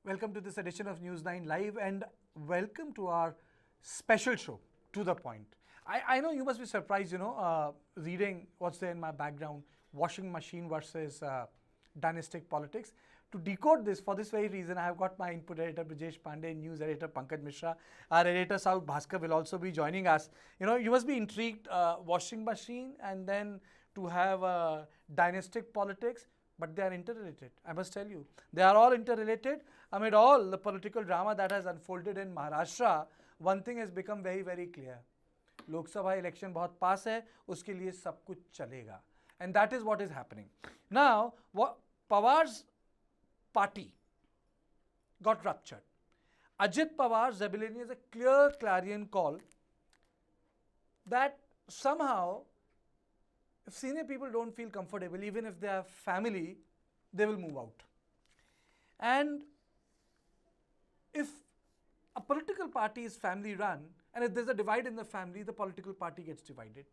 Welcome to this edition of News9 Live and welcome to our special show, To The Point. I know you must be surprised, reading what's there in my background, washing machine versus dynastic politics. To decode this, for this very reason, I have got my input editor Brijesh Pandey, news editor Pankaj Mishra. Our editor South Bhaskar will also be joining us. You must be intrigued, washing machine and then to have dynastic politics. But they are interrelated, I must tell you. They are all interrelated. Amid all the political drama that has unfolded in Maharashtra, one thing has become very, very clear. Lok Sabha election बहुत पास है, उसके लिए सब कुछ चलेगा. And that is what is happening. Now, Pawar's party got ruptured. Ajit Pawar's rebellion is a clear clarion call that somehow if senior people don't feel comfortable, even if they have family, they will move out. And if a political party is family run, and if there's a divide in the family, the political party gets divided.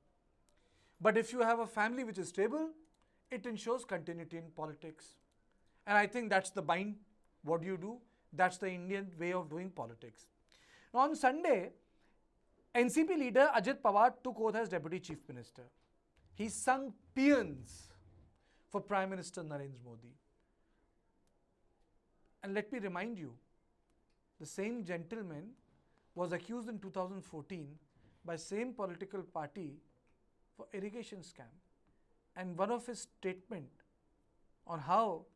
But if you have a family which is stable, it ensures continuity in politics. And I think that's the bind. What do you do? That's the Indian way of doing politics. Now on Sunday, NCP leader Ajit Pawar took oath as Deputy Chief Minister. He sung paeans for Prime Minister Narendra Modi. And let me remind you, the same gentleman was accused in 2014 by same political party for irrigation scam. And one of his statement on how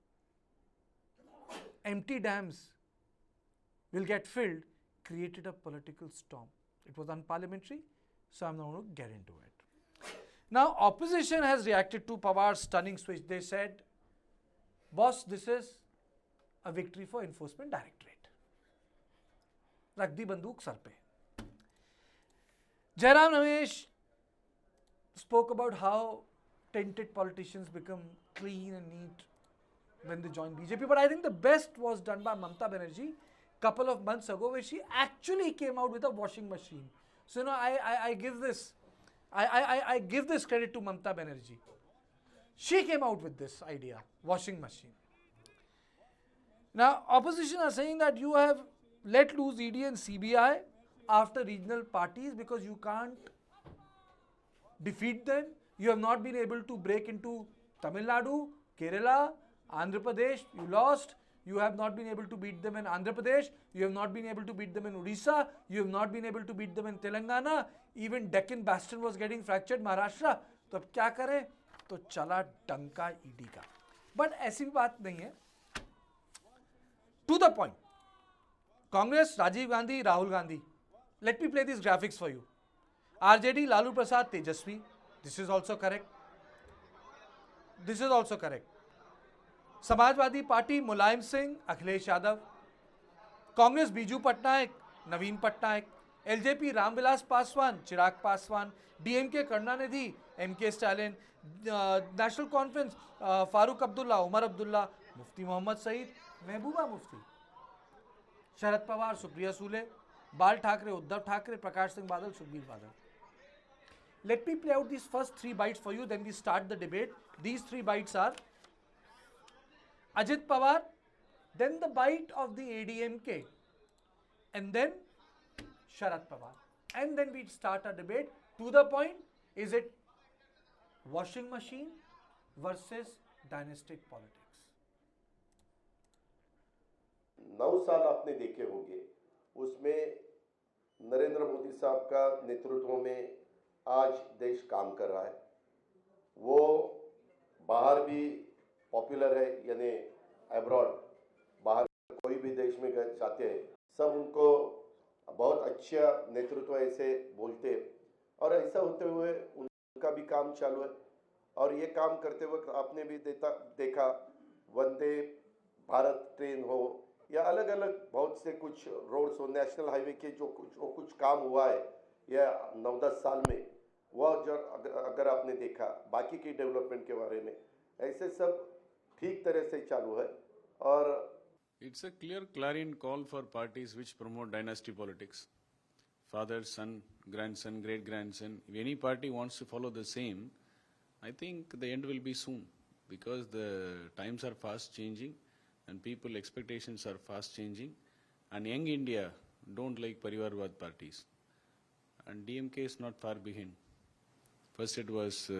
empty dams will get filled created a political storm. It was unparliamentary, so I'm not going to get into it. Now, opposition has reacted to Pawar's stunning switch. They said, boss, this is a victory for Enforcement Directorate. Rakh di banduk sar pe. Jairam Ramesh spoke about how tainted politicians become clean and neat when they join BJP. But I think the best was done by Mamata Banerjee a couple of months ago, where she actually came out with a washing machine. So, I give this credit to Mamata Banerjee. She came out with this idea, washing machine. Now, opposition are saying that you have let loose ED and CBI after regional parties because you can't defeat them. You have not been able to break into Tamil Nadu, Kerala, Andhra Pradesh. You lost. You have not been able to beat them in Andhra Pradesh. You have not been able to beat them in Odisha. You have not been able to beat them in Telangana. Even Deccan Bastion was getting fractured, Maharashtra. तो अब क्या करें? तो चला डंका ED का. But ऐसी भी बात नहीं है. To the point. Congress, Rajiv Gandhi, Rahul Gandhi. Let me play these graphics for you. RJD, Lalu Prasad, Tejasvi. This is also correct. This is also correct. Samajwadi Party Mulayam Singh, Akhilesh Yadav. Congress Biju Patnaik, Naveen Patnaik. LJP Ramvilas Paswan, Chirag Paswan. DMK Karunanidhi, MK Stalin. National Conference Farooq Abdullah, Omar Abdullah. Mufti Mohammad Sayeed, Mehbooba Mufti. Sharad Pawar, Supriya Sule. Bal Thackeray, Uddhav Thackeray. Prakash Singh Badal, Sukhbir Badal. Let me play out these first 3 bites for you, then we start the debate. These 3 bites are Ajit Pawar, then the bite of the AIADMK, and then Sharad Pawar. And then we start our debate. To the point, is it washing machine versus dynastic politics? 9 साल आपने देखे होंगे, उसमें नरेंद्र मोदी साहब का नेतृत्व में आज देश काम कर रहा है. वो बाहर भी पॉपुलर है, यानी अब्रॉड, बाहर कोई भी देश में जाते हैं, सब उनको बहुत अच्छा नेतृत्व ऐसे बोलते हैं. और ऐसा होते हुए उनका भी काम चालू है. और ये काम करते वक्त आपने भी देखा वंदे भारत ट्रेन हो या अलग अलग बहुत से कुछ रोड्स हो, नेशनल हाईवे के जो कुछ काम हुआ है या 9-10 साल में, वह जो अगर आपने देखा बाकी की डेवलपमेंट के बारे में, ऐसे सब ठीक तरह से चालू है. और it's a clear clarion call for parties which promote dynasty politics. Father, son, grandson, great-grandson. If any party wants to follow the same, I think the end will be soon, because the times are fast changing. and people expectations are fast changing, and young India don't like Parivarvad parties, and DMK is not far behind. First it was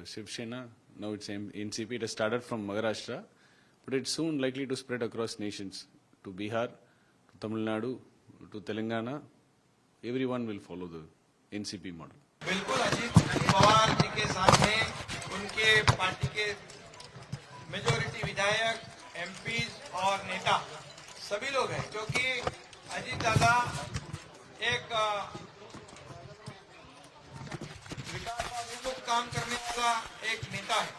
Shiv Sena, now it's NCP. It has started from Maharashtra, but it's soon likely to spread across nations, to Bihar, to Tamil Nadu, to Telangana. Everyone will follow the NCP model. बिल्कुल अजीत पवार जी के सामने उनके party के majority विधायक, MPs और नेता सभी लोग हैं, क्योंकि अजीत दादा एक विकास काम करने वाला एक नेता है,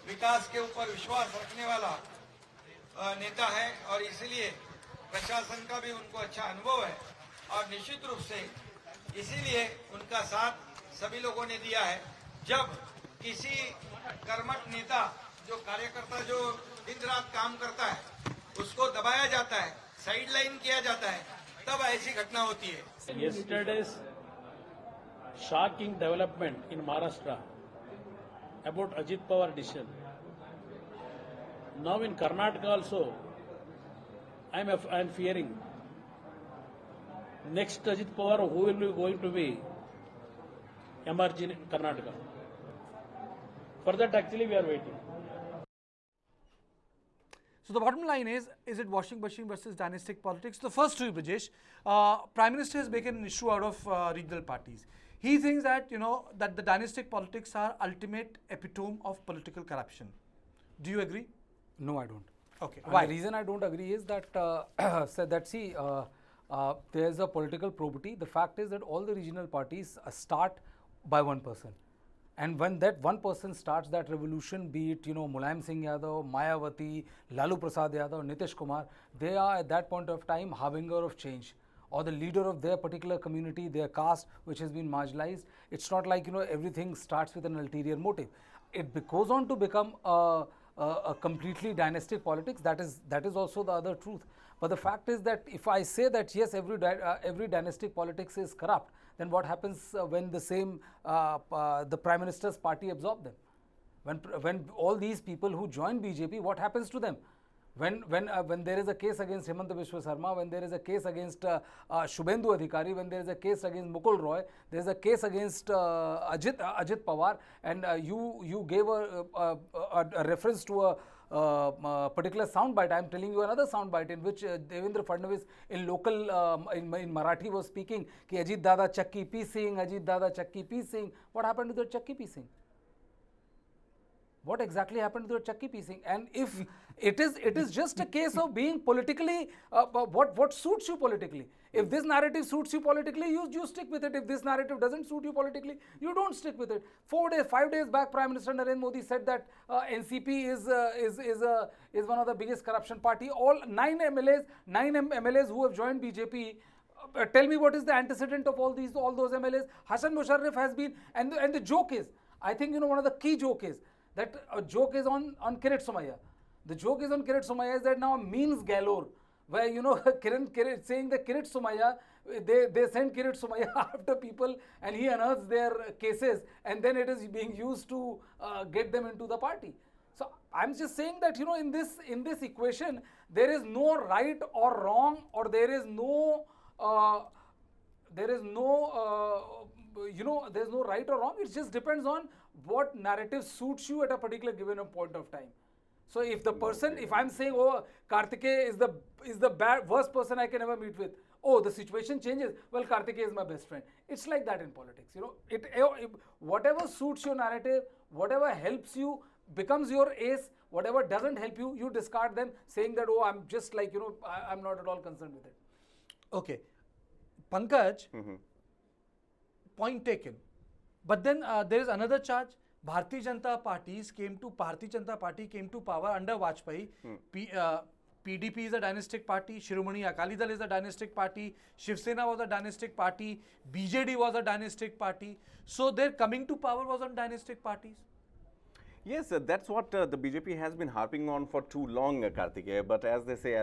विकास के ऊपर विश्वास रखने वाला नेता है, और इसलिए प्रशासन का भी उनको अच्छा अनुभव है, और निश्चित रूप से इसीलिए उनका साथ सभी लोगों ने दिया है। जब किसी कर्मठ नेता, जो कार्यकर्ता जो दिन रात काम करता है, उसको दबाया जाता है, साइड लाइन किया जाता है, तब ऐसी घटना होती है। Yesterday's shocking development in Maharashtra about Ajit Pawar decision. Now in Karnataka also, I am fearing next Ajit Pawar who will be going to be emerge in Karnataka. For that actually we are waiting. So the bottom line is it washing machine versus dynastic politics? The first to you, Brajesh, Prime Minister has making an issue out of regional parties. He thinks that, that the dynastic politics are ultimate epitome of political corruption. Do you agree? No, I don't. Okay. And Why? the reason I don't agree is that, there's a political probity. The fact is that all the regional parties start by one person. And when that one person starts that revolution, be it, Mulayam Singh Yadav, Mayawati, Lalu Prasad Yadav, Nitish Kumar, they are at that point of time harbinger of change, or the leader of their particular community, their caste, which has been marginalized. It's not like, everything starts with an ulterior motive. It goes on to become a completely dynastic politics. That is also the other truth. But the fact is that if I say that yes, every dynastic politics is corrupt, then what happens when the same the Prime Minister's party absorb them? When all these people who join BJP, what happens to them? When there is a case against Himanta Biswa Sarma, when there is a case against Shubhendu Adhikari, when there is a case against Mukul Roy, there is a case against Ajit Pawar, and you gave a reference to a particular soundbite. I am telling you another soundbite in which Devendra Fadnavis in local in Marathi was speaking कि Ajit Dada Chakki piecing, Ajit Dada Chakki piecing. What happened to the Chakki piecing? What exactly happened to the Chakki piecing? And if it is just a case of being politically, what suits you politically. If this narrative suits you politically, you stick with it. If this narrative doesn't suit you politically, you don't stick with it. 5 days back, Prime Minister Narendra Modi said that NCP is one of the biggest corruption party. All 9 MLAs who have joined BJP. Tell me what is the antecedent of all those MLAs? Hassan Musharraf has been, and the joke is, I think one of the key joke is that a joke is on Kirit Somaiya. The joke is on Kirit Somaiya is that now memes galore, where Kirit saying that Kirit Somaiya, they send Kirit Somaiya after people and he unearths their cases, and then it is being used to get them into the party. So I'm just saying that in this equation there is no right or wrong, or there is no right or wrong. It just depends on what narrative suits you at a particular given point of time. So if the person, if I'm saying, oh, Kartikeya is the worst person I can ever meet with, oh, the situation changes, well, Kartikeya is my best friend. It's like that in politics. Whatever suits your narrative, whatever helps you becomes your ace. Whatever doesn't help you, you discard them, saying that, oh, I'm just like, I'm not at all concerned with it. Okay. Pankaj, point taken. But then there is another charge. Bharatiya Janata Party came to power under Vajpayee. PDP is a dynastic party. Shiromani Akali Dal is a dynastic party. Shiv Sena was a dynastic party. BJD was a dynastic party. So their coming to power was on dynastic parties. Yes, that's what the BJP has been harping on for too long, Kartikeya. But as they say,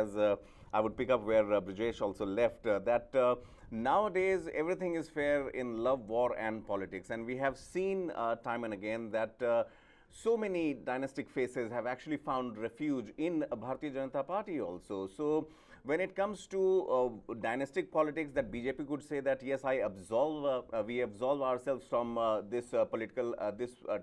I would pick up where Brajesh also left, that nowadays everything is fair in love, war and politics. And we have seen time and again that so many dynastic faces have actually found refuge in Bharatiya Janata Party also. So when it comes to dynastic politics, that BJP could say that yes, we absolve ourselves from this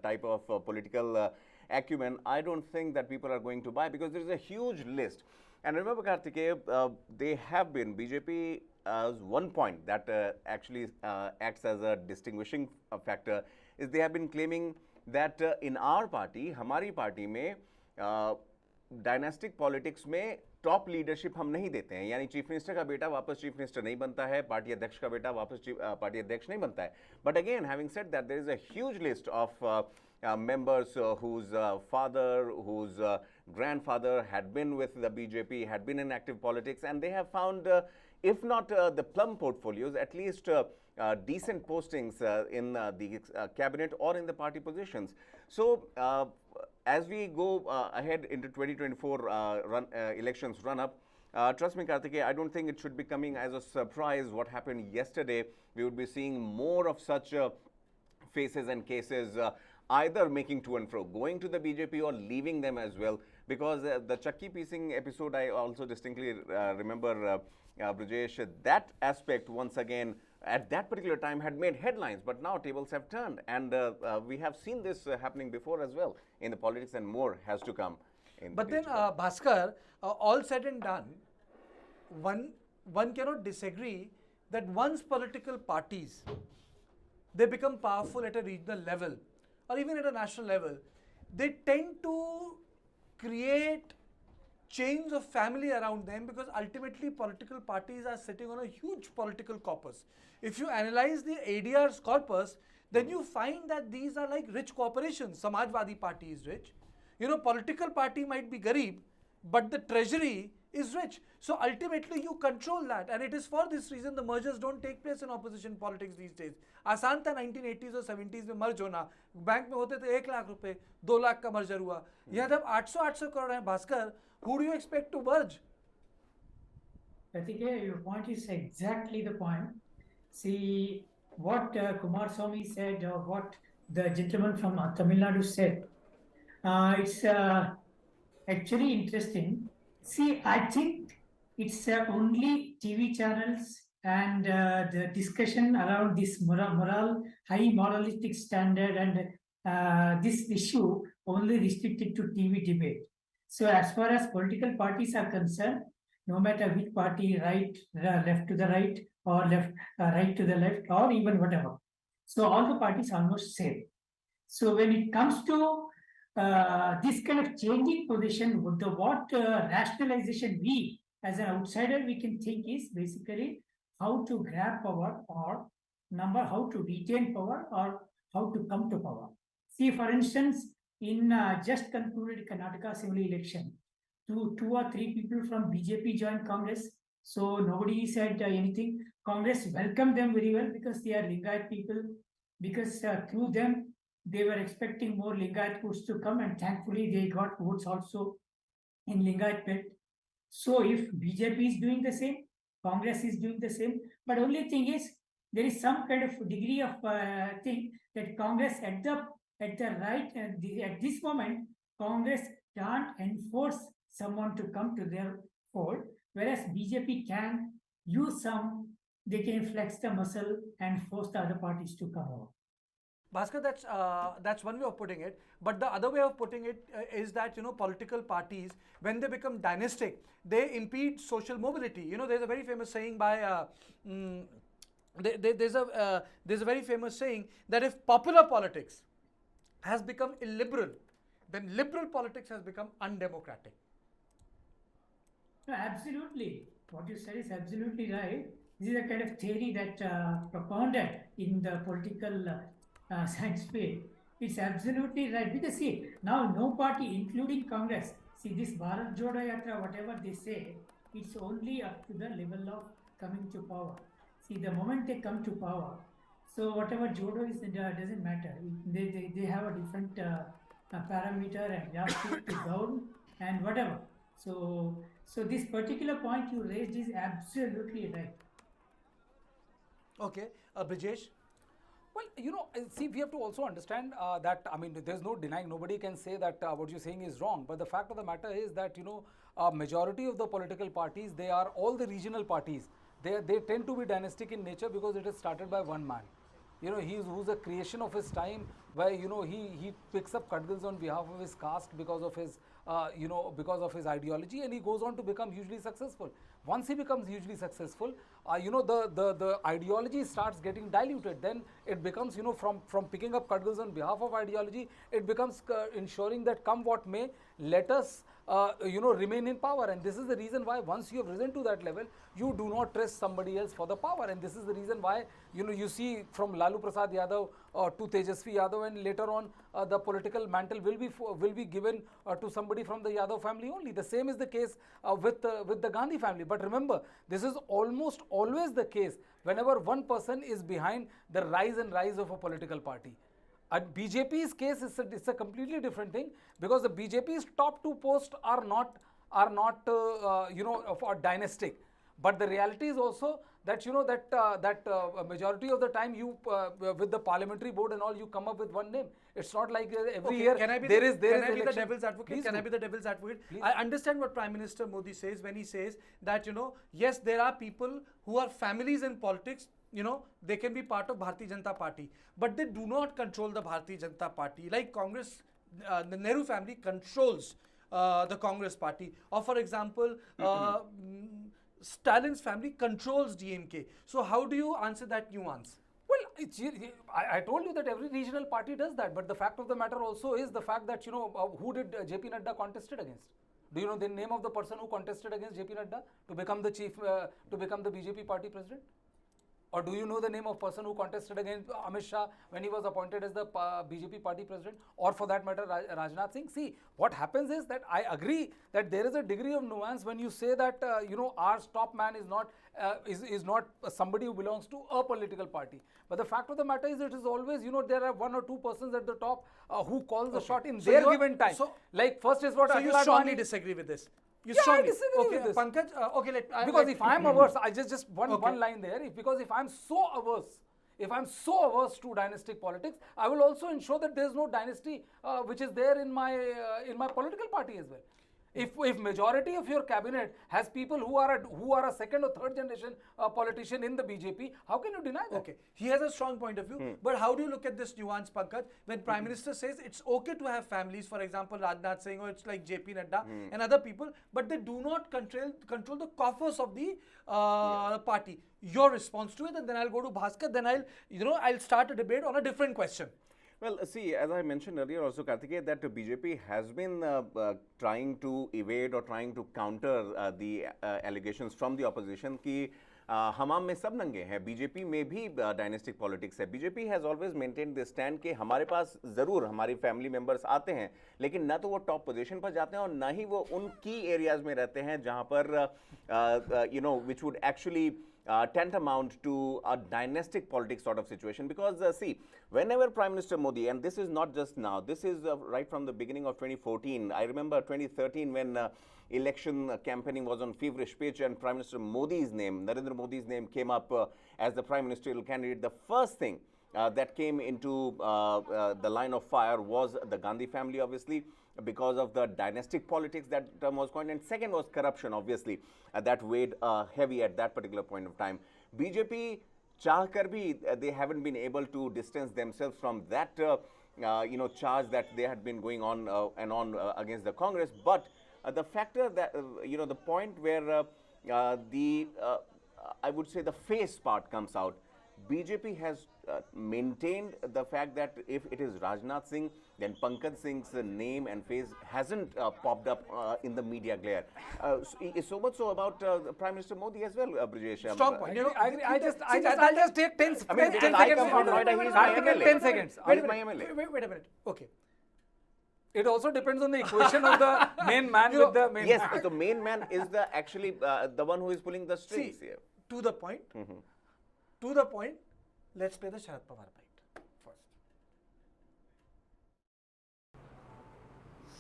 type of political acumen. I don't think that people are going to buy, because there is a huge list. And remember, Kartikeya, they have been, BJP as one point that actually acts as a distinguishing factor, is they have been claiming that in our party, हमारी party में dynastic politics में top leadership हम नहीं देते हैं, यानी chief minister का बेटा वापस चीफ मिनिस्टर नहीं बनता है, पार्टी अध्यक्ष का बेटा वापस पार्टी अध्यक्ष नहीं बनता है. But again, having said that, there is a huge list of members whose father, whose grandfather had been with the BJP, had been in active politics, and they have found, if not the plum portfolios, at least decent postings in the cabinet or in the party positions. So as we go ahead into 2024 elections run up, trust me, Kartikeya, I don't think it should be coming as a surprise what happened yesterday. We would be seeing more of such faces and cases either making to and fro, going to the BJP or leaving them as well. Because the chakki piecing episode, I also distinctly remember, Brijesh, that aspect once again at that particular time had made headlines, but now tables have turned, and we have seen this happening before as well in the politics, and more has to come. But then, Bhaskar, all said and done, one cannot disagree that once political parties, they become powerful at a regional level or even at a national level, they tend to create chains of family around them, because ultimately political parties are sitting on a huge political corpus. If you analyze the ADR's corpus, then you find that these are like rich corporations. Samajwadi Party is rich. You know, political party might be garib, but the treasury is rich. So ultimately you control that, and it is for this reason the mergers don't take place in opposition politics these days. आसान था 1980s और 70s में मर्ज होना, bank में होते थे 1 लाख रुपए, 2 लाख का मर्जर हुआ. यहाँ जब 800 करोड़ है, Bhaskar, who do you expect to merge? I think your point is exactly the point. See, what Kumar Swamy said, or what the gentleman from Tamil Nadu said, it's actually interesting. See, I think it's only TV channels and the discussion around this high moralistic standard and this issue only restricted to TV debate. So as far as political parties are concerned, no matter which party, left to the right, or right to the left, or even whatever. So all the parties are almost same. So when it comes to this kind of changing position, what rationalization we as an outsider we can think is basically how to grab power, or how to retain power, or how to come to power. See, for instance, in just concluded Karnataka Assembly election, two or three people from BJP joined Congress. So nobody said anything. Congress welcomed them very well because they are Lingayat people, because through them they were expecting more Lingayat votes to come, and thankfully they got votes also in Lingayat belt. So if BJP is doing the same, Congress is doing the same, but only thing is there is some kind of degree of thing that Congress at the right at this moment, Congress can't enforce someone to come to their fold, whereas BJP can use they can flex the muscle and force the other parties to come over. Bhaskar, that's one way of putting it. But the other way of putting it is that, political parties, when they become dynastic, they impede social mobility. There's a very famous saying by there's a very famous saying that if popular politics has become illiberal, then liberal politics has become undemocratic. No, absolutely. What you said is absolutely right. This is a kind of theory that propounded in the political science field. It's absolutely right, because see, now no party, including Congress, see this Bharat Jodo Yatra, whatever they say, it's only up to the level of coming to power. See, the moment they come to power, so whatever Jodo is, doesn't matter. They have a different parameter and yardstick to govern and whatever. So this particular point you raised is absolutely right. Okay, Brijesh? Well, see, we have to also understand that, I mean, there's no denying, nobody can say that what you're saying is wrong. But the fact of the matter is that, majority of the political parties, they are all the regional parties. They tend to be dynastic in nature because it is started by one man. Who's a creation of his time, where he picks up cudgels on behalf of his caste because of his because of his ideology, and he goes on to become hugely successful. Once he becomes hugely successful, the ideology starts getting diluted. Then it becomes, from picking up cudgels on behalf of ideology, it becomes ensuring that come what may, let us remain in power. And this is the reason why once you have risen to that level, you do not trust somebody else for the power. And this is the reason why you see from Lalu Prasad Yadav to Tejasvi Yadav, and later on the political mantle will be given to somebody from the Yadav family only. The same is the case with the Gandhi family. But remember, this is almost always the case whenever one person is behind the rise of a political party. At BJP's case, it's a completely different thing, because the BJP's top two posts are not dynastic. But the reality is also that a majority of the time with the parliamentary board and all, you come up with one name. It's not like every year can I be there the election. devil's advocate? Please Can I do. be the devil's advocate? Please. I understand what Prime Minister Modi says when he says that yes, there are people who are families in politics. They can be part of Bharatiya Janata Party, but they do not control the Bharatiya Janata Party. Like Congress, the Nehru family controls the Congress party. Or for example, Stalin's family controls DMK. So how do you answer that nuance? Well, I told you that every regional party does that, but the fact of the matter also is the fact that who did JP Nadda contested against? Do you know the name of the person who contested against JP Nadda to become the to become the BJP party president? Or do you know the name of person who contested against Amit Shah when he was appointed as the BJP party president? Or for that matter, Rajnath Singh? See, what happens is that I agree that there is a degree of nuance when you say that, our top man is not somebody who belongs to a political party. But the fact of the matter is, it is always, there are one or two persons at the top who call the shot in their given time. So, like first is what so you strongly disagree with this? I disagree with this. Pankaj, okay, because if I'm averse, I just one line there. If I'm so averse to dynastic politics, I will also ensure that there is no dynasty which is there in my political party as well. If majority of your cabinet has people who are a second or third generation politician in the BJP, how can you deny that? Okay, he has a strong point of view, but how do you look at this nuance, Pankaj, when Prime Minister says it's okay to have families, for example, Rajnath Singh, or it's like JP Nadda and other people, but they do not control the coffers of the party. Your response to it, and then I'll go to Bhaskar, then I'll start a debate on a different question. Well, see, as I mentioned earlier also, Kartikeya, that BJP has been trying to evade or trying to counter the allegations from the opposition कि हमाम में सब नंगे हैं, BJP में भी dynastic politics है. BJP has always maintain this stand कि हमारे पास ज़रूर हमारी फैमिली मेंबर्स आते हैं, लेकिन ना तो वो टॉप पोजीशन पर जाते हैं और ना ही वो उन की एरियाज में रहते हैं जहां पर which would actually tantamount to a dynastic politics sort of situation. Because see, whenever Prime Minister Modi, and this is not just now, this is right from the beginning of 2014. I remember 2013 when election campaigning was on feverish pitch and Prime Minister Modi's name, Narendra Modi's name came up as the prime ministerial candidate. The first thing that came into the line of fire was the Gandhi family, obviously, because of the dynastic politics that was coined, and second was corruption, obviously, that weighed heavy at that particular point of time. BJP, chahkar bhi, they haven't been able to distance themselves from that, charge that they had been going on and on against the Congress. But the factor that, the point where I would say the face part comes out, BJP has maintained the fact that if it is Rajnath Singh, then Pankaj Singh's name and face hasn't popped up in the media glare. So much so about Prime Minister Modi as well, Brijesh. Strong point. I'll just take 10 seconds. I come from Noida, he's my MLA. 10 seconds. Wait a minute. Wait a minute. Okay. It also depends on the equation of the main man with the main Yes, man. the main man is actually the one who is pulling the strings here. To the point. To the point. Let's play the Sharad Pawar bite first.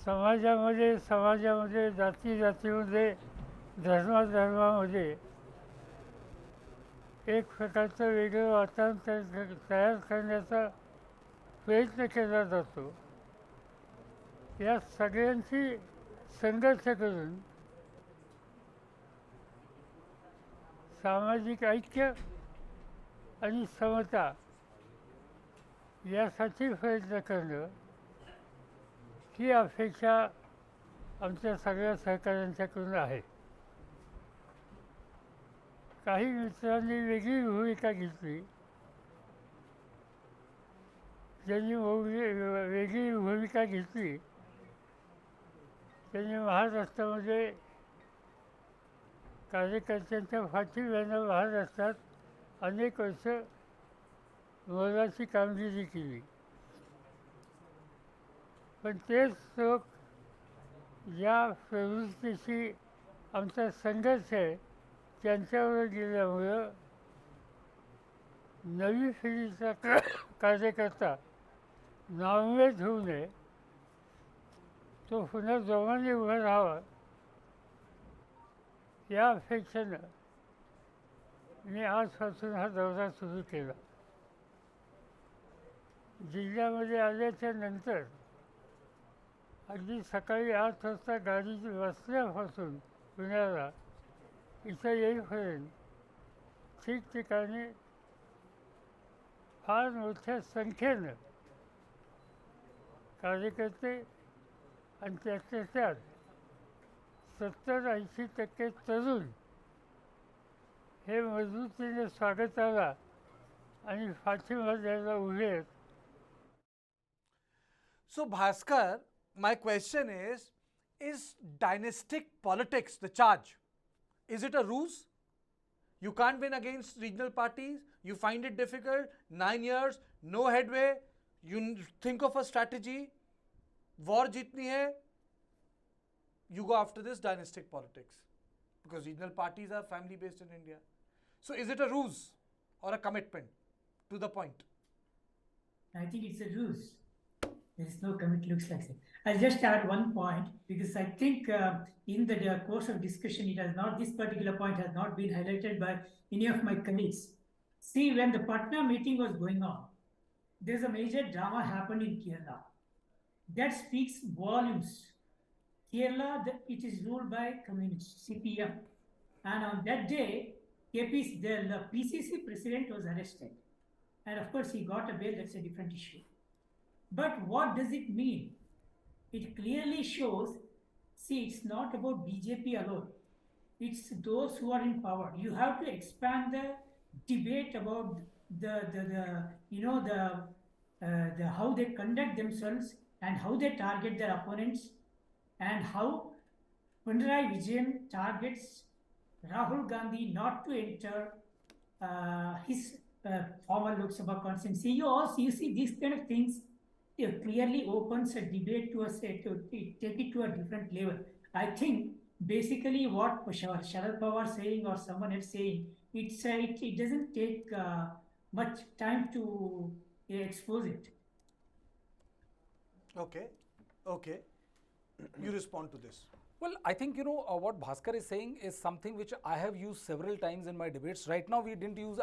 समाजामध्ये जातीमध्ये धर्मामध्ये एक प्रकारचं वेगळं वातावरण तयार करण्याचा प्रयत्न केला जातो. या सगळ्यांची संघर्ष करून सामाजिक ऐक्य आणि समता यासाठी प्रयत्न करणं ही अपेक्षा आमच्या सगळ्या सहकाऱ्यांच्याकडून आहे. काही मित्रांनी वेगळी भूमिका घेतली. ज्यांनी वेगळी भूमिका घेतली त्यांनी महाराष्ट्रामध्ये कार्यकर्त्यांच्या पाठींब्यानं महाराष्ट्रात अनेक वर्ष मोलाची कामगिरी केली. पण तेच लोक या प्रवृत्तीशी आमचा संघर्ष आहे त्यांच्यावर गेल्यामुळं नवी पिढीचा कार्यकर्ता नाउमेद होऊ नये, तो पुन्हा जोमाने उभा राहावा या अपेक्षेनं मी आजपासून हा दौरा सुरू केला. जिल्ह्यामध्ये आल्याच्या नंतर अगदी सकाळी 8 वाजता गाडी बसल्यापासून पुण्याला इथं येईपर्यंत ठिकठिकाणी फार मोठ्या संख्येनं कार्यकर्ते आणि त्यातल्या त्यात 70-80% तरुण हे मजबूतीने स्वागताला आणि पाठिंबा द्यायला उभे आहेत. So Bhaskar, my question is dynastic politics the charge? Is it a ruse? You can't win against regional parties, you find it difficult, 9 years, no headway, you think of a strategy, war jeetni hai, you go after this dynastic politics. Because regional parties are family based in India. So is it a ruse or a commitment to the point? I think it's a ruse. There is no commit, looks like it. I'll just add one point because I think in the course of discussion, this particular point has not been highlighted by any of my colleagues. See, when the Patna meeting was going on, there's a major drama happened in Kerala. That speaks volumes. Kerala, it is ruled by communists, CPM. And on that day, the PCC president was arrested. And of course, he got a bail, that's a different issue. But what does it mean? It clearly shows, see, it's not about BJP alone. It's those who are in power. You have to expand the debate about how they conduct themselves and how they target their opponents and how Pinarayi Vijayan targets Rahul Gandhi not to enter his former Lok Sabha constituency. You see these kind of things. It clearly opens a debate to take it to a different level. I think basically what Sharad Pawar saying or someone else saying, it doesn't take much time to expose it. Okay. You respond to this. Well, I think, what Bhaskar is saying is something which I have used several times in my debates. Right now, I didn't use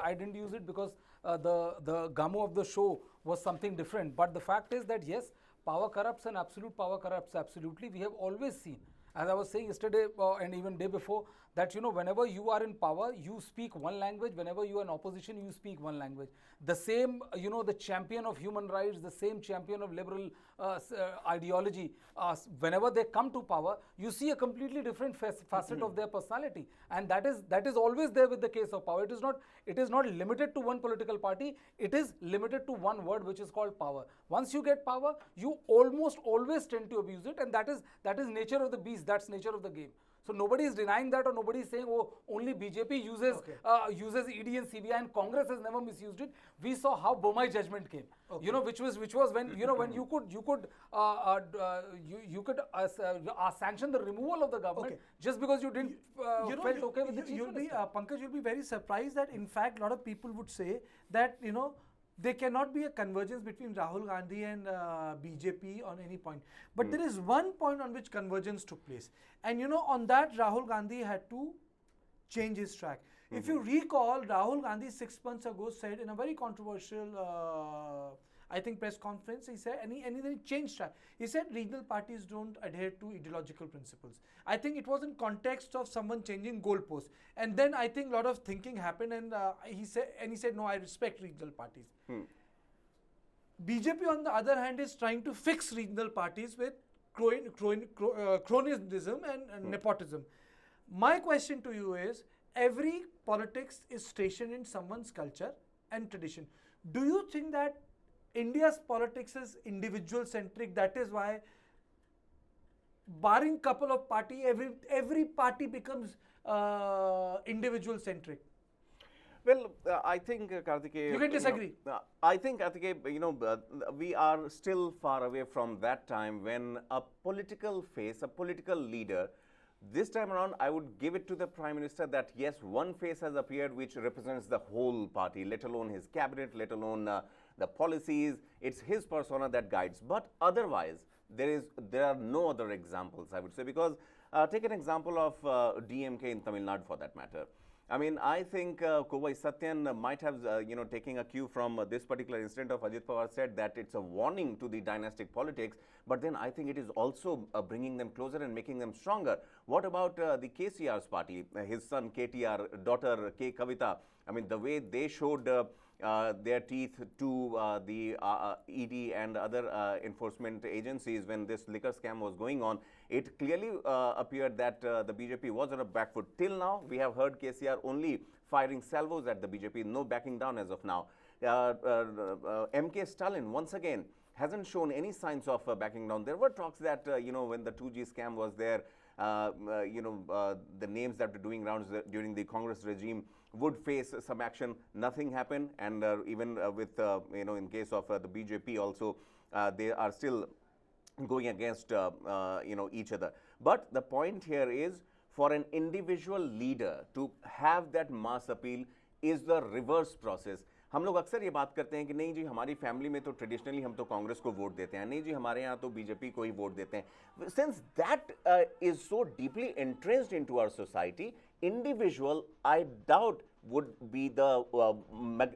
it because the gummo of the show was something different. But the fact is that yes, power corrupts and absolute power corrupts absolutely. We have always seen, as I was saying yesterday and even day before, that whenever you are in power, you speak one language. Whenever you are in opposition, you speak one language. The same, the champion of human rights, the same champion of liberal ideology, whenever they come to power, you see a completely different facet of their personality, and that is always there with the case of power. It is not limited to one political party. It is limited to one word, which is called power. Once you get power, you almost always tend to abuse it, and that is nature of the beast. That's nature of the game. So nobody is denying that, or nobody is saying, oh, only BJP uses ED and CBI and Congress has never misused it. We saw how Bomai judgment came. Which was when when you could sanction the removal of the government just because you didn't felt okay with the chief minister. Pankaj, you'll be very surprised that in fact a lot of people would say that there cannot be a convergence between Rahul Gandhi and BJP on any point. But there is one point on which convergence took place. And on that Rahul Gandhi had to change his track. If you recall, Rahul Gandhi 6 months ago said in a very controversial, I think, press conference, he said, and he changed track. He said regional parties don't adhere to ideological principles. I think it was in context of someone changing goalposts, and then I think a lot of thinking happened, and he said, no, I respect regional parties. BJP, on the other hand, is trying to fix regional parties with cronyism and nepotism. My question to you is, every politics is stationed in someone's culture and tradition. Do you think that India's politics is individual centric? That is why, barring couple of party, every party becomes individual centric. Well, I think, Karthikeya, You can disagree. I think, Karthikeya, we are still far away from that time when a political face, a political leader, this time around, I would give it to the Prime Minister that yes, one face has appeared which represents the whole party, let alone his cabinet, let alone the policies. It's his persona that guides. But otherwise, there are no other examples, I would say, because take an example of DMK in Tamil Nadu, for that matter. I mean, I think Kovai Sathyan might have, taking a cue from this particular incident of Ajit Pawar, said that it's a warning to the dynastic politics, but then I think it is also bringing them closer and making them stronger. What about the KCR's party, his son KTR, daughter K Kavita? I mean, the way they showed their teeth to the ED and other enforcement agencies when this liquor scam was going on, it clearly appeared that the BJP was on a back foot. Till now, we have heard KCR only firing salvos at the BJP, no backing down as of now. MK Stalin, once again, hasn't shown any signs of backing down. There were talks that, when the 2G scam was there, the names that were doing rounds during the Congress regime would face some action. Nothing happened, and even with in case of the BJP also, they are still going against each other. But the point here is, for an individual leader to have that mass appeal is the reverse process. हम लोग अक्सर ये बात करते हैं कि नहीं जी, हमारी फैमिली में तो ट्रेडिशनली हम तो कांग्रेस को वोट देते हैं, नहीं जी हमारे यहाँ तो बीजेपी को ही वोट देते हैं. Since that is so deeply entrenched into our society, individual, I doubt, would be the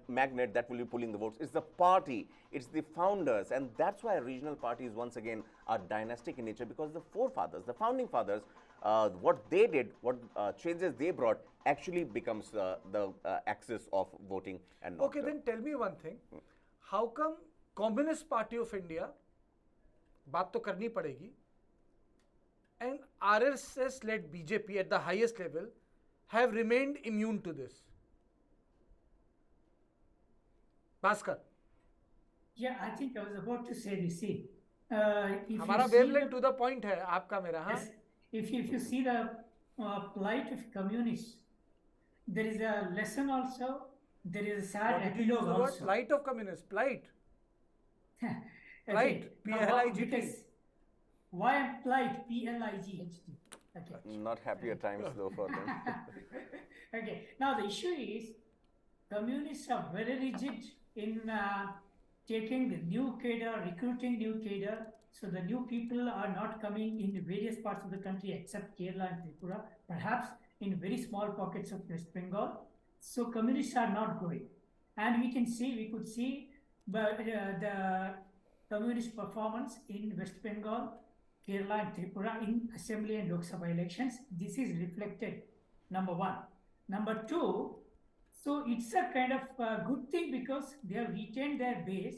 magnet that will be pulling the votes. It's the party, it's the founders, and that's why regional parties once again are dynastic in nature, because the forefathers, the founding fathers, what they did, what changes they brought actually becomes the axis of voting and not. Okay, then tell me one thing. How come Communist Party of India, बात तो करनी पड़ेगी, and RSS-led BJP at the highest level have remained immune to this? Bhaskar. Yeah, I think I was about to say this. See, हमारा wavelength to the point है, आपका मेरा, हाँ? yes, if you see the plight of communists, there is a lesson also, there is a sad epilogue also. Plight of communists, plight. Okay. P-L-I-G-T. Because why am plight? P-L-I-G-H-T. Okay. Not happier times though for them. Okay. Now the issue is, communists are very rigid in taking the new cadre, recruiting new cadre. So the new people are not coming in various parts of the country except Kerala and Tripura, perhaps in very small pockets of West Bengal. So communists are not growing. And we could see the communist performance in West Bengal, Kerala and Tripura in Assembly and Lok Sabha elections. This is reflected, number one. Number two, so it's a kind of good thing because they have retained their base.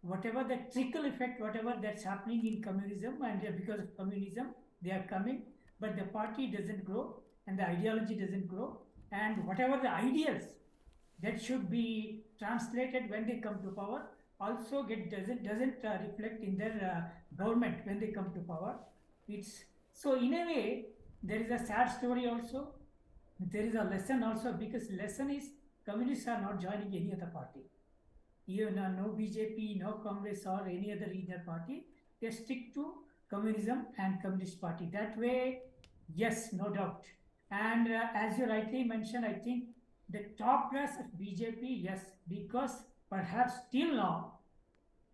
Whatever the trickle effect, whatever that's happening in communism, and because of communism, they are coming, but the party doesn't grow and the ideology doesn't grow, and whatever the ideas that should be translated when they come to power also doesn't reflect in their government when they come to power. It's so in a way there is a sad story also. There is a lesson also, because lesson is communists are not joining any other party. No BJP, no Congress or any other regional party. They stick to communism and Communist Party. That way, yes, no doubt. And as you rightly mentioned, I think the top brass of BJP, yes, because perhaps till now,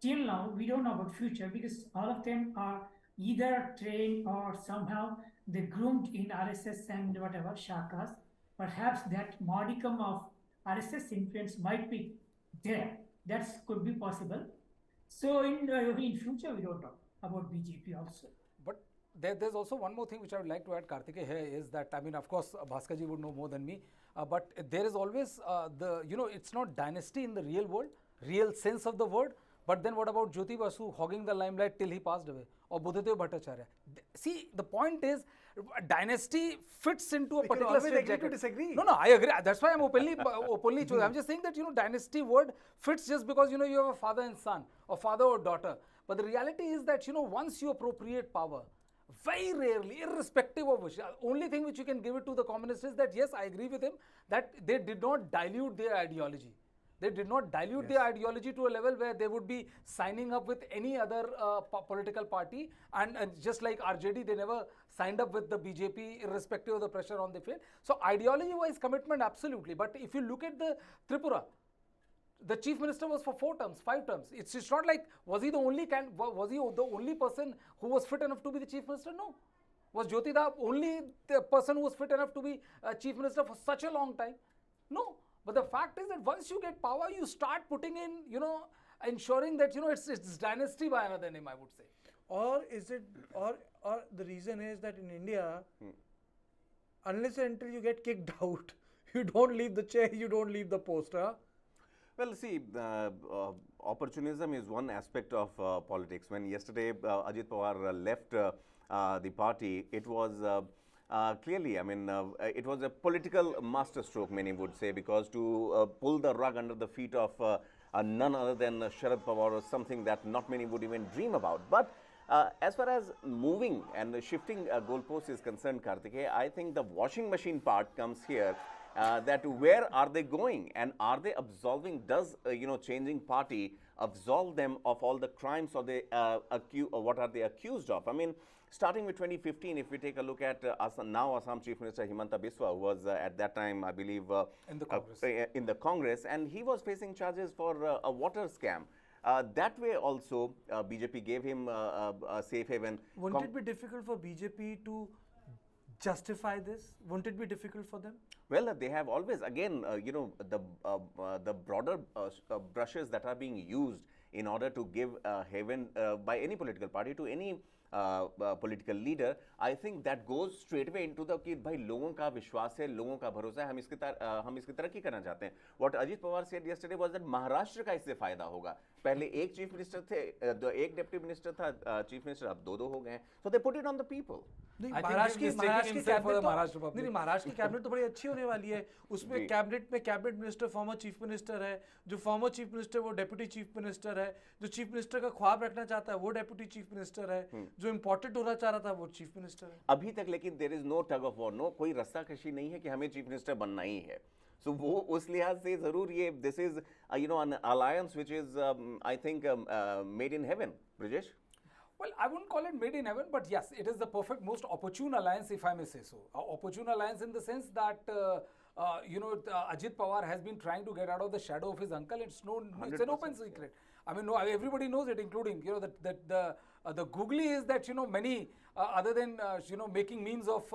we don't know about future, because all of them are either trained or somehow they groomed in RSS and whatever, Shakas. perhaps that modicum of RSS influence might be there. That could be possible. So in future, we don't talk about BJP also. But there's also one more thing which I would like to add, Kartike, here is that, I mean, of course, Bhaskaji would know more than me, but there is always it's not dynasty in the real world, real sense of the word. But then what about Jyoti Basu hogging the limelight till he passed away? Or Buddhadev Bhattacharya? See, the point is, dynasty fits into a We can particular always agree to straitjacket. disagree. No, I agree. That's why I'm openly choosing. I'm just saying that, dynasty word fits just because, you have a father and son, or father or daughter. But the reality is that, once you appropriate power, very rarely, irrespective of which, only thing which you can give it to the communists is that, yes, I agree with him, that they did not dilute their ideology. They did not dilute their ideology to a level where they would be signing up with any other political party. And just like RJD, they never signed up with the BJP irrespective of the pressure on the field. So ideology-wise commitment, absolutely. But if you look at the Tripura, the chief minister was for 4 terms, 5 terms. It's not like, was he the only person who was fit enough to be the chief minister? No. Was Jyoti the only person who was fit enough to be chief minister for such a long time? No. But the fact is that once you get power, you start putting in, ensuring that, it's dynasty by another name, I would say. Or is it, or the reason is that in India, unless and until you get kicked out, you don't leave the chair, you don't leave the post, huh? Well, see, opportunism is one aspect of politics. When yesterday Ajit Pawar left the party, it was clearly, I mean, it was a political masterstroke, many would say, because to pull the rug under the feet of none other than Sharad Pawar was something that not many would even dream about. But as far as moving and shifting goalposts is concerned, Kartike, I think the washing machine part comes here. That where are they going, and are they absolving? Does changing party absolve them of all the crimes or they what are they accused of? I mean, starting with 2015, if we take a look at Assam Chief Minister Himanta Biswa, who was at that time, I believe, in the Congress, and he was facing charges for a water scam. That way also, BJP gave him a safe haven. Wouldn't it be difficult for BJP to justify this? Wouldn't it be difficult for them? Well, they have always, again, the broader brushes that are being used in order to give haven by any political party to any political leader, I think that goes straight away into the कि भाई लोगों का विश्वास है, लोगों का भरोसा है, हम इसकी तरक्की करना चाहते हैं. What Ajit Pawar said yesterday was that Maharashtra का इससे फायदा होगा. पहले एक चीफ मिनिस्टर थे, एक डिप्टी मिनिस्टर था, चीफ मिनिस्टर अब 2 हो गए हैं. So they put it on the people. Maharashtra की कैबिनेट तो बड़ी अच्छी होने वाली है. उसमें कैबिनेट में cabinet minister former chief minister है, जो फॉर्मर चीफ मिनिस्टर वो डेप्यूटी चीफ मिनिस्टर है, जो चीफ मिनिस्टर का ख्वाब रखना चाहता है वो डेप्यूटी चीफ मिनिस्टर है, जो इम्पोर्टेंट होना चाह रहा था वो चीफ मिनिस्टर है. अभी तक लेकिन there is no tug of war, no कोई रस्सा कशी नहीं है कि हमें चीफ मिनिस्टर बनना ही है. So वो उस लिहाज से जरूर ये this is an alliance which is I think made in heaven. Brijesh? Well, I wouldn't call it made in heaven, but yes, it is the perfect, most opportune alliance, if I may say so. Opportune alliance in the sense that Ajit Pawar has been trying to get out of the shadow of his uncle. It's an open secret. I mean, everybody knows it, including the googly is that many other than making memes of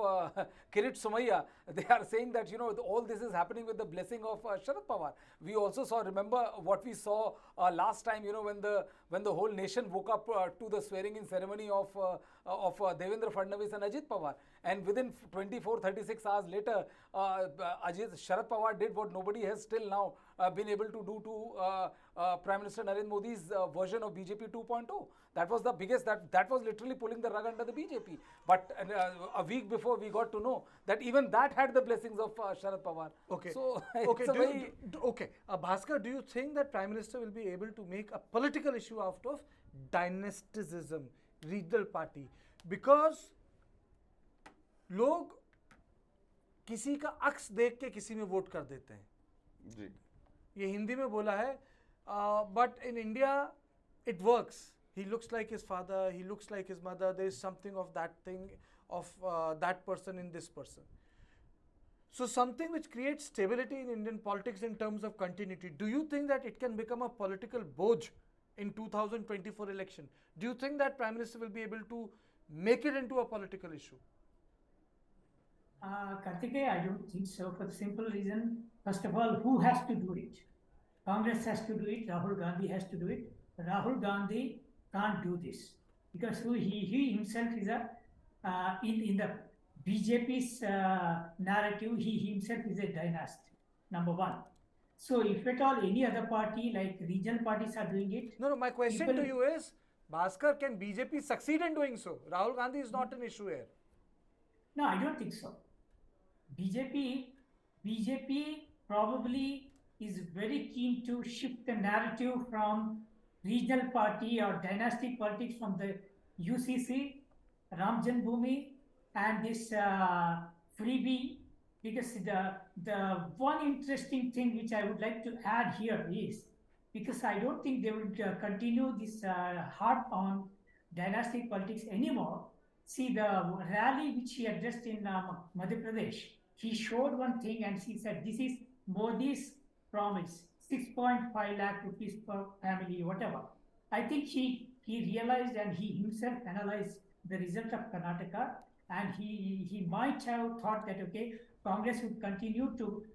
Kirit Somaiya, they are saying that all this is happening with the blessing of Sharad Pawar. We also remember what we saw last time, when the whole nation woke up to the swearing-in ceremony of Devendra Fadnavis and Ajit Pawar, and within 24-36 hours later, Sharad Pawar did what nobody has still now been able to do to Prime Minister Narendra Modi's version of BJP 2.0. That was the biggest, that was literally pulling the rug under the BJP. But a week before we got to know that even that had the blessings of Sharad Pawar. Okay. So, Bhaskar, do you think that Prime Minister will be able to make a political issue out of dynasticism, regional party? Because लोग किसी का अक्स देख के किसी में vote कर देते हैं. जी. ये हिंदी में बोला है, but in India it works. He looks like his father, he looks like his mother, there is something of that thing, of that person in this person. So something which creates stability in Indian politics in terms of continuity. Do you think that it can become a political boj in 2024 election? Do you think that Prime Minister will be able to make it into a political issue? Kartikeya, I don't think so, for the simple reason, first of all, who has to do it? Congress has to do it, Rahul Gandhi has to do it. Rahul Gandhi can't do this because he himself is in the BJP's narrative, he himself is a dynasty, number one. So if at all any other party like regional parties are doing it. No, my question people, to you is, Bhaskar, can BJP succeed in doing so? Rahul Gandhi is not an issue here. No, I don't think so. BJP probably is very keen to shift the narrative from regional party or dynastic politics from the UCC, Ram Janmabhoomi, and this freebie. Because the one interesting thing which I would like to add here is, because I don't think they would continue this hard on dynastic politics anymore. See, the rally which he addressed in Madhya Pradesh, he showed one thing and he said, this is Modi's promise, 6.5 lakh rupees per family, whatever. I think he realized and he himself analyzed the result of Karnataka, and he might have thought that, okay, Congress would continue to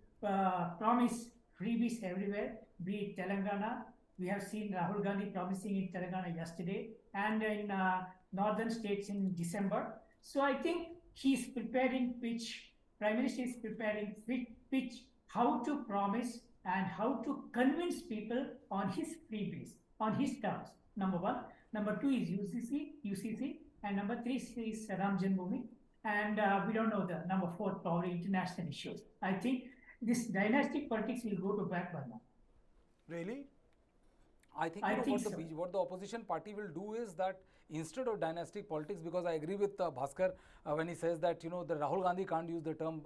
promise freebies everywhere, be it Telangana. We have seen Rahul Gandhi promising in Telangana yesterday, and in northern states in December. So I think he's preparing pitch, Prime Minister is preparing pitch how to promise and how to convince people on his freebies, on his terms, number one. Number two is UCC, and number three is Ram Janmabhoomi. And we don't know the number four, probably international issues. I think this dynastic politics will go to back burner. Really? I think, what the opposition party will do is that instead of dynastic politics, because I agree with Bhaskar when he says that, the Rahul Gandhi can't use the term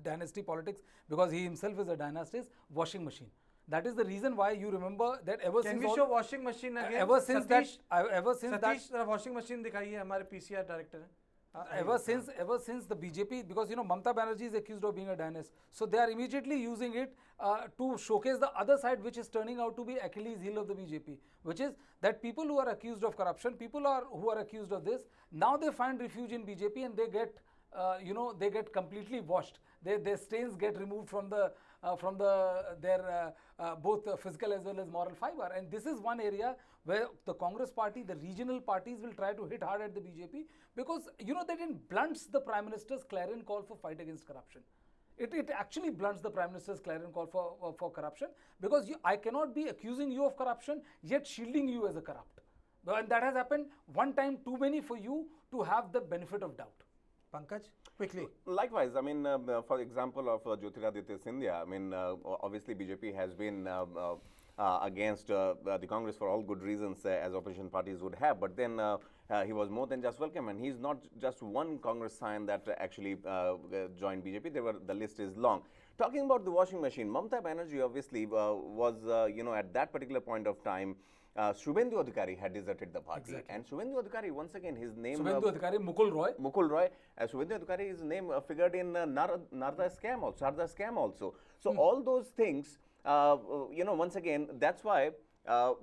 dynasty politics because he himself is a dynasty, washing machine. That is the reason why you remember that ever since. Can we show washing machine again? Ever since Satish, that washing machine दिखाइए हमारे PCR director है. Ever since the BJP, because Mamata Banerjee is accused of being a dynast, so they are immediately using it to showcase the other side, which is turning out to be Achilles' heel of the BJP, which is that people who are accused of corruption, who are accused of this, now they find refuge in BJP and they get they get completely washed. Their stains get removed from their both physical as well as moral fiber. And this is one area where the Congress party, the regional parties will try to hit hard at the BJP because, that it blunts the Prime Minister's clarion call for fight against corruption. It actually blunts the Prime Minister's clarion call for corruption because I cannot be accusing you of corruption yet shielding you as a corrupt. And that has happened one time too many for you to have the benefit of doubt. Pankaj, quickly. Likewise, I mean, for example of Jyotiraditya Scindia, I mean, obviously BJP has been against the Congress for all good reasons, as opposition parties would have, but then he was more than just welcome, and he's not just one Congress sign that actually joined BJP. The list is long. Talking about the washing machine, Mamata Banerjee obviously was, at that particular point of time, Shubhendu Adhikari had deserted the party. Exactly. And Shubhendu Adhikari, once again, his name... Shubhendu Adhikari, Mukul Roy. Shubhendu Adhikari's name figured in Narda scam also, Sarda scam also. So all those things, once again, that's why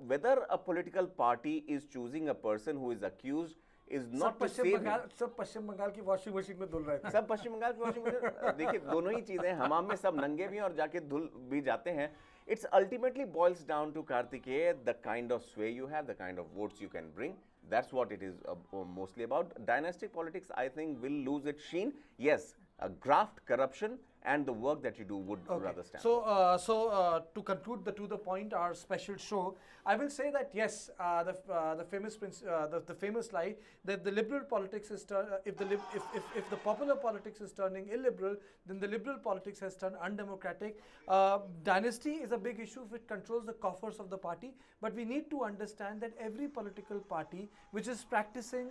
whether a political party is choosing a person who is accused is not to save him. सब पश्चिम बंगाल की washing machine में धुल रहे थे. सब पश्चिम बंगाल की washing machine, देखिए दोनों ही चीजें, हमाम में सब नंगे भी हैं और जाके धुल भी जाते हैं. It's ultimately boils down to Kartikeya, the kind of sway you have, the kind of votes you can bring. That's what it is mostly about. Dynastic politics, I think, will lose its sheen. Yes, graft, corruption, and the work that you do would rather stand. So to conclude to the point, our special show, I will say that yes, the famous lie that the liberal politics is if the popular politics is turning illiberal, then the liberal politics has turned undemocratic. Dynasty is a big issue if it controls the coffers of the party, but we need to understand that every political party which is practicing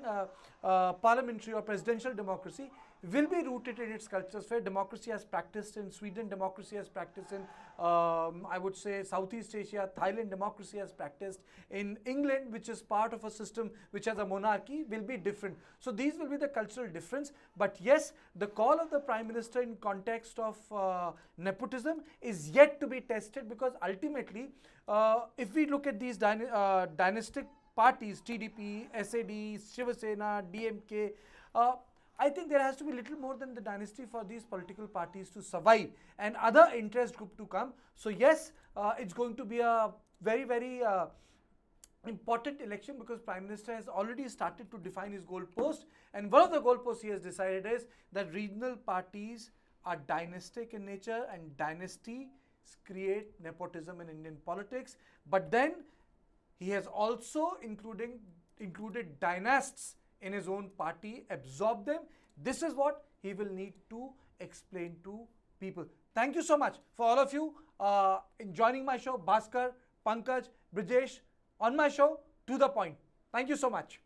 parliamentary or presidential democracy will be rooted in its cultures, where democracy has practiced in Sweden, democracy has practiced in, I would say, Southeast Asia, Thailand, democracy has practiced in England, which is part of a system which has a monarchy, will be different. So these will be the cultural difference. But yes, the call of the Prime Minister in context of nepotism is yet to be tested, because ultimately, if we look at these dynastic parties, TDP, SAD, Shiva Sena, DMK, I think there has to be little more than the dynasty for these political parties to survive and other interest group to come. So yes, it's going to be a very, very important election, because Prime Minister has already started to define his goalpost, and one of the goalposts he has decided is that regional parties are dynastic in nature, and dynasties create nepotism in Indian politics. But then he has also included dynasts in his own party, absorb them. This is what he will need to explain to people. Thank you so much for all of you in joining my show. Bhaskar, Pankaj, Brijesh, on my show, To The Point. Thank you so much.